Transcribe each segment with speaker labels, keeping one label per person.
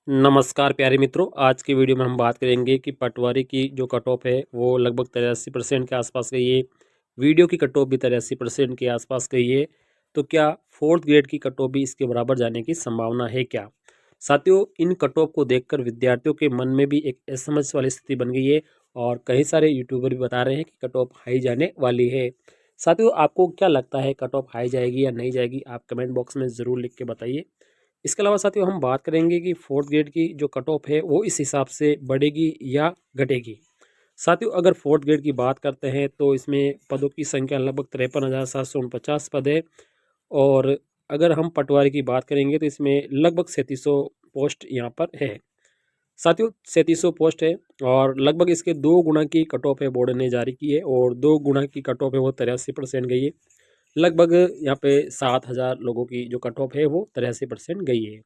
Speaker 1: नमस्कार प्यारे मित्रों। आज की वीडियो में हम बात करेंगे कि पटवारी की जो कट ऑफ है वो लगभग 83% के आसपास गई है। वीडियो की कट ऑफ भी 83% के आसपास गई है। तो क्या फोर्थ ग्रेड की कट ऑफ भी इसके बराबर जाने की संभावना है क्या? साथियों, इन कट ऑफ को देखकर विद्यार्थियों के मन में भी एक असमंजस वाली स्थिति बन गई है और कई सारे यूट्यूबर भी बता रहे हैं कि कट ऑफ हाई जाने वाली है। साथियों, आपको क्या लगता है, कट ऑफ हाई जाएगी या नहीं जाएगी? आप कमेंट बॉक्स में ज़रूर लिख के बताइए। इसके अलावा साथियों, हम बात करेंगे कि फोर्थ ग्रेड की जो कट ऑफ है वो इस हिसाब से बढ़ेगी या घटेगी। साथियों, अगर फोर्थ ग्रेड की बात करते हैं तो इसमें पदों की संख्या लगभग 53,749 पद है। और अगर हम पटवारी की बात करेंगे तो इसमें लगभग 3700 पोस्ट यहाँ पर है। साथियों, 3700 पोस्ट है और लगभग इसके 2 गुना की कट ऑफ है बोर्ड ने जारी की है और 2 गुना की कट ऑफ है वो 83% गई है। लगभग यहाँ पे 7,000 लोगों की जो कट ऑफ है वो 83% गई है।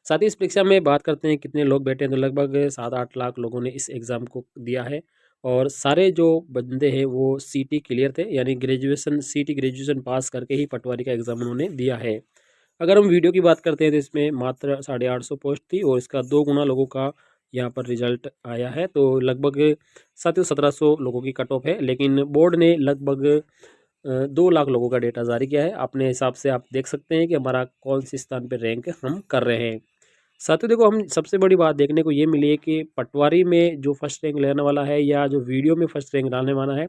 Speaker 1: साथ ही इस परीक्षा में बात करते हैं कितने लोग बैठे हैं, तो लगभग 7-8 लाख लोगों ने इस एग्ज़ाम को दिया है। और सारे जो बंदे हैं वो सीटी क्लियर थे, यानी ग्रेजुएशन सीटी ग्रेजुएशन पास करके ही पटवारी का एग्ज़ाम उन्होंने दिया है। अगर हम वीडियो की बात करते हैं तो इसमें मात्र 850 पोस्ट थी और इसका 2 गुना लोगों का यहाँ पर रिजल्ट आया है। तो लगभग साथियों 1700 लोगों की कट ऑफ है, लेकिन बोर्ड ने लगभग 2 लाख लोगों का डेटा जारी किया है। अपने हिसाब से आप देख सकते हैं कि हमारा कौन सी स्थान पर रैंक हम कर रहे हैं। साथियों देखो, हम सबसे बड़ी बात देखने को ये मिली है कि पटवारी में जो फर्स्ट रैंक लेने वाला है या जो वीडियो में फर्स्ट रैंक लाने वाला है,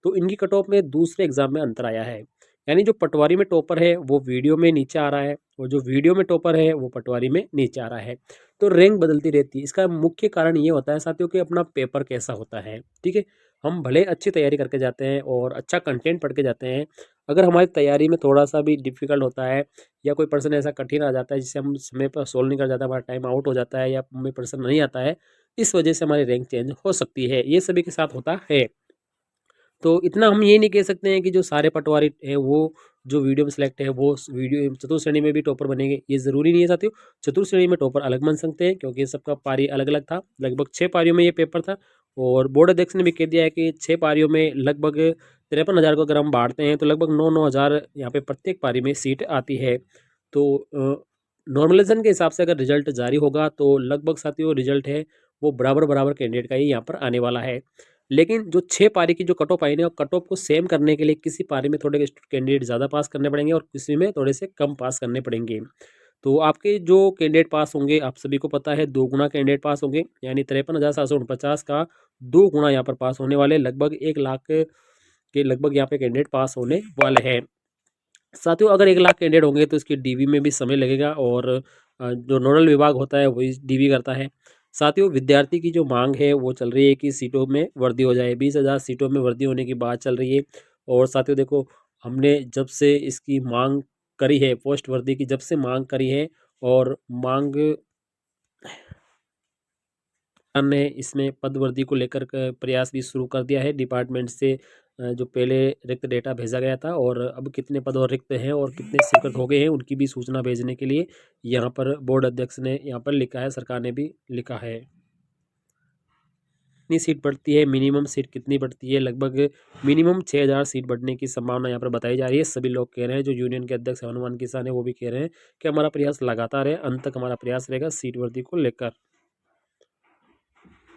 Speaker 1: तो इनकी कट ऑफ में दूसरे एग्जाम में अंतर आया है। यानी जो पटवारी में टॉपर है वो वीडियो में नीचे आ रहा है और जो वीडियो में टॉपर है वो पटवारी में नीचे आ रहा है। तो रैंक बदलती रहती है। इसका मुख्य कारण ये होता है साथियों कि अपना पेपर कैसा होता है। ठीक है, हम भले अच्छी तैयारी करके जाते हैं और अच्छा कंटेंट पढ़ के जाते हैं, अगर हमारी तैयारी में थोड़ा सा भी डिफिकल्ट होता है या कोई पर्सन ऐसा कठिन आ जाता है जिससे हम समय पर सोल्व नहीं कर जाता, हमारा टाइम आउट हो जाता है या हमें पर्सन नहीं आता है, इस वजह से हमारी रैंक चेंज हो सकती है। ये सभी के साथ होता है। तो इतना हम ये नहीं कह सकते हैं कि जो सारे पटवारी हैं वो जो वीडियो में सिलेक्ट है वो वीडियो चतुर्थ श्रेणी में भी टॉपर बनेंगे, ये ज़रूरी नहीं है साथियों। चतुर्थ श्रेणी में टॉपर अलग बन सकते हैं क्योंकि सबका पारी अलग अलग था। लगभग 6 पारियों में ये पेपर था और बोर्ड अध्यक्ष ने भी कह दिया है कि 6 पारियों में लगभग 53,000 को अगर हम बांटते हैं तो लगभग 9-9 हज़ार यहाँ पे प्रत्येक पारी में सीट आती है। तो नॉर्मलाइजेशन के हिसाब से अगर रिजल्ट जारी होगा तो लगभग साथियों रिजल्ट है वो बराबर बराबर कैंडिडेट का ही यहाँ पर आने वाला है। लेकिन जो 6 पारी की जो कट ऑफ आई है, कट ऑफ को सेम करने के लिए किसी पारी में थोड़े कैंडिडेट ज़्यादा पास करने पड़ेंगे और किसी में थोड़े से कम पास करने पड़ेंगे। तो आपके जो कैंडिडेट पास होंगे, आप सभी को पता है 2 गुना कैंडिडेट पास होंगे, यानी 53,749 का 2 गुना यहाँ पर पास होने वाले, लगभग 1 लाख के लगभग यहाँ पे कैंडिडेट पास होने वाले हैं। साथियों, अगर 1 लाख कैंडिडेट होंगे तो इसकी डीवी में भी समय लगेगा और जो नोडल विभाग होता है वही डीवी करता है। साथियों, विद्यार्थी की जो मांग है वो चल रही है कि सीटों में वृद्धि हो जाए, 20,000 सीटों में वृद्धि होने की बात चल रही है। और साथियों देखो, हमने जब से इसकी मांग करी है, पोस्ट वृद्धि की जब से मांग करी है और मांग ने इसमें पद वृद्धि को लेकर प्रयास भी शुरू कर दिया है। डिपार्टमेंट से जो पहले रिक्त डेटा भेजा गया था और अब कितने पद और रिक्त हैं और कितने स्वीकृत हो गए हैं उनकी भी सूचना भेजने के लिए यहाँ पर बोर्ड अध्यक्ष ने यहाँ पर लिखा है, सरकार ने भी लिखा है। कितनी सीट बढ़ती है, मिनिमम सीट कितनी बढ़ती है? लगभग मिनिमम 6,000 सीट बढ़ने की संभावना यहाँ पर बताई जा रही है। सभी लोग कह रहे हैं, जो यूनियन के अध्यक्ष हनुमान किसान है वो भी कह रहे हैं कि हमारा प्रयास लगातार है, अंत तक हमारा प्रयास रहेगा सीट वृद्धि को लेकर।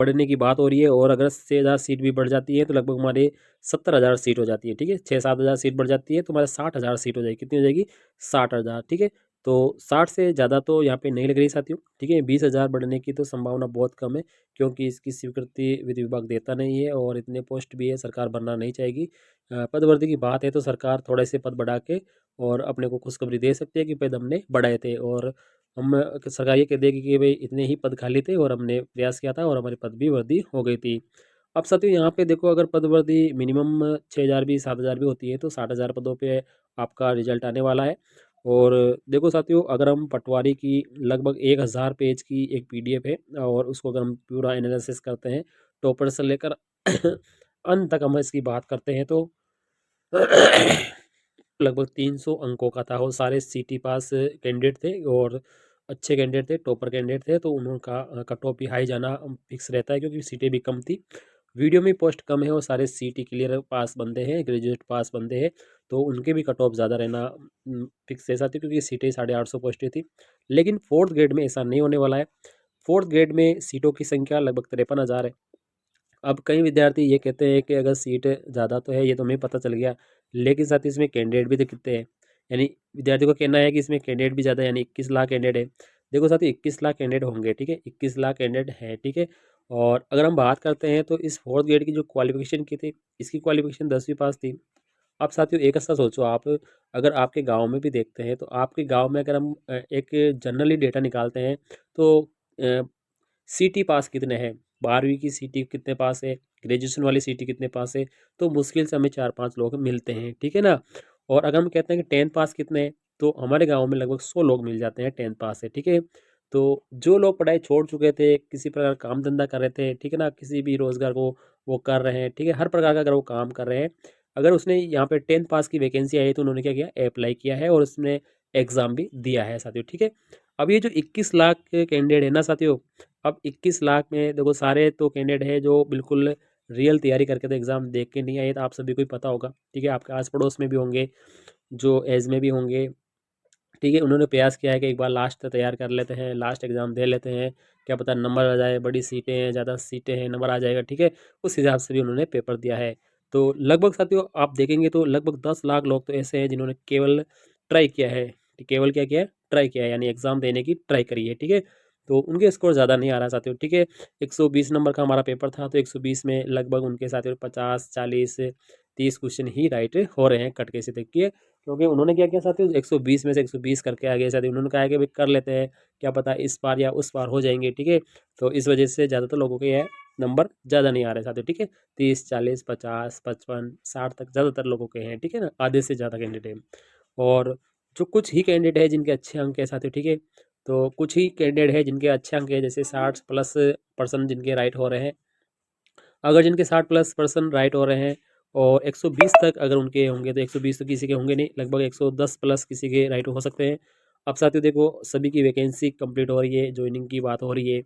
Speaker 1: बढ़ने की बात हो रही है और अगर 6,000 सीट भी बढ़ जाती है तो लगभग हमारे 70,000 सीट हो जाती है। ठीक है, 6-7 हज़ार सीट बढ़ जाती है तो हमारे 60,000 सीट हो जाएगी। कितनी हो जाएगी? 60,000। ठीक है, तो 60 से ज़्यादा तो यहाँ पे नहीं लग रही साथियों। ठीक है, 20,000 बढ़ने की तो संभावना बहुत कम है क्योंकि इसकी स्वीकृति विधि विभाग देता नहीं है और इतने पोस्ट भी है, सरकार भरना नहीं चाहेगी। पदवृद्धि की बात है तो सरकार थोड़े से पद बढ़ा के और अपने को खुशखबरी दे सकती है कि पद हमने बढ़ाए थे और हम सरकार ये कह देगी कि भाई इतने ही पद खाली थे और हमने प्रयास किया था और हमारी पद भी वृद्धि हो गई थी। अब साथियों यहाँ पे देखो, अगर पद वृद्धि मिनिमम 6,000 भी 7,000 भी होती है तो 60,000 पदों पे आपका रिजल्ट आने वाला है। और देखो साथियों, अगर हम पटवारी की लगभग 1,000 पेज की एक पीडीएफ है और उसको अगर हम पूरा एनालिसिस करते हैं टॉपर से लेकर अंत तक हम इसकी बात करते हैं तो लगभग 300 अंकों का था और सारे सीटी पास कैंडिडेट थे और अच्छे कैंडिडेट थे, टॉपर कैंडिडेट थे, तो उनका कट ऑफ भी हाई जाना फिक्स रहता है क्योंकि सीटें भी कम थी। वीडियो में पोस्ट कम है और सारे सीटी क्लियर पास बंदे हैं, ग्रेजुएट पास बंदे हैं, तो उनके भी कट ऑफ ज़्यादा रहना फिक्स है साथियों, क्योंकि सीटें 850 पोस्टें थी। लेकिन फोर्थ ग्रेड में ऐसा नहीं होने वाला है। फोर्थ ग्रेड में सीटों की संख्या लगभग 53,000 है। अब कई विद्यार्थी ये कहते हैं कि अगर सीट ज़्यादा तो है, ये तो हमें पता चल गया, लेकिन साथ ही इसमें कैंडिडेट भी तो कितने हैं। यानी विद्यार्थियों का कहना है कि इसमें कैंडिडेट भी ज़्यादा है, यानी 21 लाख कैंडिडेट है। देखो साथियों, 21 लाख कैंडिडेट होंगे, ठीक है, 21 लाख कैंडिडेट हैं, ठीक है। और अगर हम बात करते हैं तो इस फोर्थ ग्रेड की जो क्वालिफिकेशन की थी, इसकी क्वालिफिकेशन 10वीं पास थी। अब साथियों एक ऐसा सोचो आप, अगर आपके गांव में भी देखते हैं तो आपके गांव में अगर हम एक जनरली डेटा निकालते हैं तो सीटी पास कितने हैं, 12वीं की सीटी कितने पास है, ग्रेजुएशन वाली सीटी कितने पास है, तो मुश्किल से हमें 4-5 लोग मिलते हैं, ठीक है ना। और अगर हम कहते हैं कि 10th पास कितने हैं, तो हमारे गांव में लगभग 100 लोग मिल जाते हैं 10th पास है, ठीक है। तो जो लोग पढ़ाई छोड़ चुके थे, किसी प्रकार काम धंधा कर रहे थे, ठीक है ना, किसी भी रोजगार को वो कर रहे हैं, ठीक है, हर प्रकार का अगर वो काम कर रहे हैं, अगर उसने यहाँ पे 10th पास की वैकेंसी आई तो उन्होंने क्या किया, अप्लाई किया है और उसने एग्ज़ाम भी दिया है साथियों, ठीक है। अब ये जो 21 लाख कैंडिडेट है ना साथियों, अब 21 लाख में देखो सारे तो कैंडिडेट है जो बिल्कुल रियल तैयारी करके तो एग्ज़ाम देख के नहीं आए, तो आप सभी को ही पता होगा, ठीक है, आपके आस पड़ोस में भी होंगे, जो एज में भी होंगे, ठीक है, उन्होंने प्रयास किया है कि एक बार लास्ट तैयार कर लेते हैं, लास्ट एग्ज़ाम दे लेते हैं, क्या पता नंबर आ जाए, बड़ी सीटें हैं, ज़्यादा सीटें हैं, नंबर आ जाएगा, ठीक है, उस हिसाब से भी उन्होंने पेपर दिया है। तो लगभग साथियों आप देखेंगे तो लगभग 10 लाख लोग तो ऐसे हैं जिन्होंने केवल ट्राई किया है, केवल क्या किया है, ट्राई किया है, यानी एग्ज़ाम देने की ट्राई करी है, ठीक है। तो उनके स्कोर ज़्यादा नहीं आ रहा साथियों, ठीक है। 120 नंबर का हमारा पेपर था, तो 120 में लगभग उनके साथियों 50, 40, 30 क्वेश्चन ही राइट हो रहे हैं, कट के से देखिए, क्योंकि उन्होंने क्या किया साथियों, 120 में से 120 करके आ गए साथियों, उन्होंने कहा है कि भाई कर लेते हैं, क्या पता इस बार या उस बार हो जाएंगे, ठीक है। तो इस वजह से ज़्यादातर लोगों के यह नंबर ज़्यादा नहीं आ रहे साथियों, ठीक है। 30, 40, 50, 55, 60 तक ज़्यादातर लोगों के हैं, ठीक है ना, आधे से ज़्यादा कैंडिडेट हैं। और जो कुछ ही कैंडिडेट है जिनके अच्छे अंक है साथियों, ठीक है, तो कुछ ही कैंडिडेट है जिनके अच्छे अंक है, जैसे 60+ % जिनके राइट हो रहे हैं, अगर जिनके 60+ % राइट हो रहे हैं और 120 तक अगर उनके होंगे, तो 120 तो किसी के होंगे नहीं, लगभग 110 प्लस किसी के राइट हो सकते हैं। अब साथियों देखो, सभी की वैकेंसी कंप्लीट हो रही है, ज्वाइनिंग की बात हो रही है,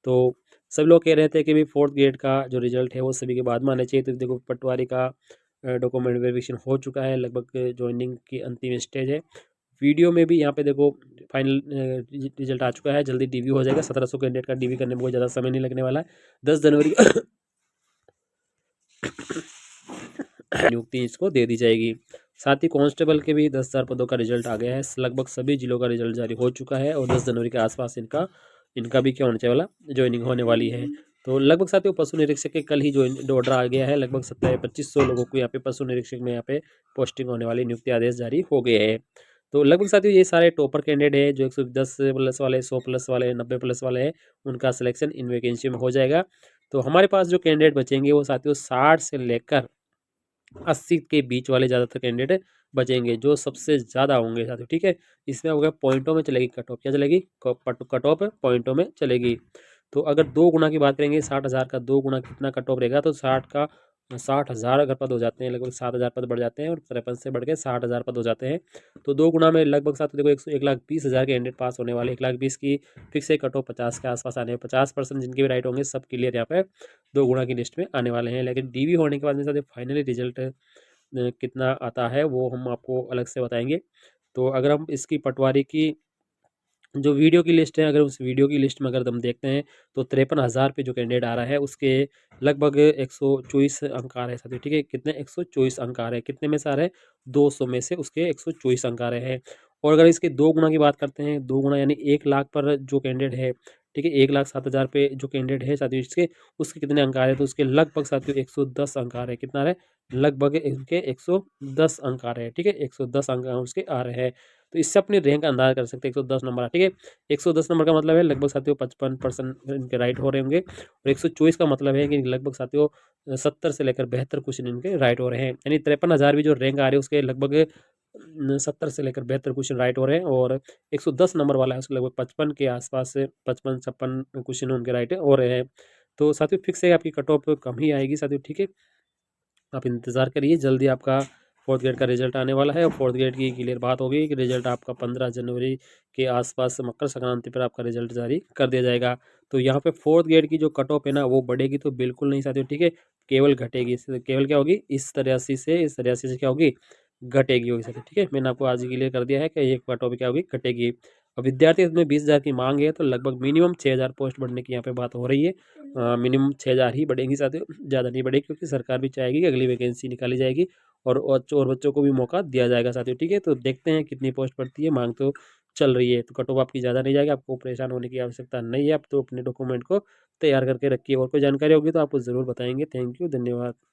Speaker 1: तो सभी लोग कह रहे थे कि भाई फोर्थ ग्रेड का जो रिजल्ट है वो सभी के बाद में आना चाहिए। तो देखो पटवारी का डॉक्यूमेंट वेरिफिकेशन हो चुका है, लगभग ज्वाइनिंग की अंतिम स्टेज है। वीडियो में भी यहाँ पे देखो फाइनल रिजल्ट आ चुका है, जल्दी डीवी हो जाएगा। 1700 कैंडिडेट का डीवी करने में कोई ज़्यादा समय नहीं लगने वाला है। 10 जनवरी नियुक्ति इसको दे दी जाएगी। साथ ही कांस्टेबल के भी 10,000 पदों का रिजल्ट आ गया है, लगभग सभी जिलों का रिजल्ट जारी हो चुका है और 10 जनवरी के आसपास इनका इनका भी क्या होने चाहिए वाला ज्वाइनिंग होने वाली है। तो लगभग साथियों पशु निरीक्षक के कल ही ज्वाइन ऑर्डर आ गया है, लगभग 27-2500 लोगों को यहाँ पे पशु निरीक्षक में यहाँ पे पोस्टिंग होने वाली, नियुक्ति आदेश जारी हो गए हैं। तो लगभग साथियों ये सारे टॉपर कैंडिडेट है जो 110+ वाले, 100+ वाले, 90+ वाले हैं, उनका सिलेक्शन इन वैकेंसी में हो जाएगा। तो हमारे पास जो कैंडिडेट बचेंगे वो साथियों 60 से लेकर 80 के बीच वाले ज़्यादातर कैंडिडेट बचेंगे, जो सबसे ज़्यादा होंगे साथियों, ठीक है। इसमें अगर पॉइंटों में चलेगी कट ऑफ, क्या चलेगी, कट ऑफ पॉइंटों में चलेगी। तो अगर 2 गुना की बात करेंगे, 60,000 का 2 गुना कितना कट ऑफ रहेगा, तो 60,000 अगर पद हो जाते हैं, लगभग 7,000 पद बढ़ जाते हैं और 53 से बढ़ के 60,000 पद हो जाते हैं। तो 2 गुना में लगभग साथ देखो 1,20,000 कैंडिडेट पास होने वाले, 1,20,000 की फिक्स है कट ऑफ, 50 के आसपास आने, 50% जिनके भी राइट होंगे सब क्लियर यहाँ पे 2 गुना की लिस्ट में आने वाले हैं। लेकिन डीवी होने के बाद में साथ फाइनली रिजल्ट कितना आता है वो हम आपको अलग से बताएंगे। तो अगर हम इसकी पटवारी की जो वीडियो की लिस्ट है, अगर उस वीडियो की लिस्ट में अगर हम देखते हैं तो 53,000 पे जो कैंडिडेट आ रहा है उसके लगभग 124 अंक आ रहे हैं साथियों, ठीक है। कितने, 124 अंक आ रहे हैं, कितने में से आ रहे हैं, 200 में से उसके 124 अंक आ रहे हैं। और अगर इसके 2 गुना की बात करते हैं, 2 गुना यानी 1 लाख पर जो कैंडिडेट है, ठीक है, 1,07,000 पे जो कैंडिडेट है साथियों इसके, उसके कितने अंक आ रहे हैं, तो उसके लगभग साथियों 110 अंक आ रहे हैं। कितना आ रहे हैं, लगभग इनके 110 अंक आ रहे हैं, ठीक है, 110 अंक उसके आ रहे हैं। तो इससे अपनी रैंक का अंदाजा कर सकते हैं, 110 नंबर, ठीक है। 110 नंबर का मतलब है लगभग साथियों 55% इनके राइट हो रहे होंगे, और 124 का मतलब है कि लगभग साथियों 70 से लेकर 72 क्वेश्चन इनके राइट हो रहे हैं, यानी 53,000 भी जो रैंक आ रही है उसके लगभग 70 से लेकर 72 क्वेश्चन राइट हो रहे हैं, और 110 नंबर वाला है उसके लगभग 55 के आसपास से 55-56 क्वेश्चन उनके राइट हो रहे हैं। तो साथियों फिक्स है आपकी कट ऑफ कम ही आएगी साथियों, ठीक है। आप इंतज़ार करिए, जल्दी आपका फोर्थ ग्रेड का रिजल्ट आने वाला है और फोर्थ ग्रेड की क्लियर बात हो गई कि रिजल्ट आपका 15 जनवरी के आसपास मकर संक्रांति पर आपका रिजल्ट जारी कर दिया जाएगा। तो यहाँ पे फोर्थ ग्रेड की जो कट ऑफ है ना वो बढ़ेगी तो बिल्कुल नहीं साथियों, ठीक है, केवल घटेगी। केवल क्या होगी, इस 83 से क्या होगी, घटेगी होगी साथियों, ठीक है। मैंने आपको आज क्लियर कर दिया है कि ये कट ऑफ क्या होगी, घटेगी। और विद्यार्थी इसमें 20,000 की मांग है तो लगभग मिनिमम 6,000 पोस्ट बढ़ने की यहाँ पे बात हो रही है। मिनिमम 6,000 ही बढ़ेंगी साथियों, ज़्यादा नहीं बढ़ेगी, क्योंकि सरकार भी चाहेगी कि अगली वैकेंसी निकाली जाएगी और बच्चों को भी मौका दिया जाएगा साथियों, ठीक है। तो देखते हैं कितनी पोस्ट बढ़ती है, मांग तो चल रही है। तो कट ऑफ आपकी ज़्यादा नहीं जाएगी, आपको परेशान होने की आवश्यकता नहीं है। आप तो अपने डॉक्यूमेंट को तैयार करके रखिए। और कोई जानकारी होगी तो आपको ज़रूर बताएंगे। थैंक यू, धन्यवाद।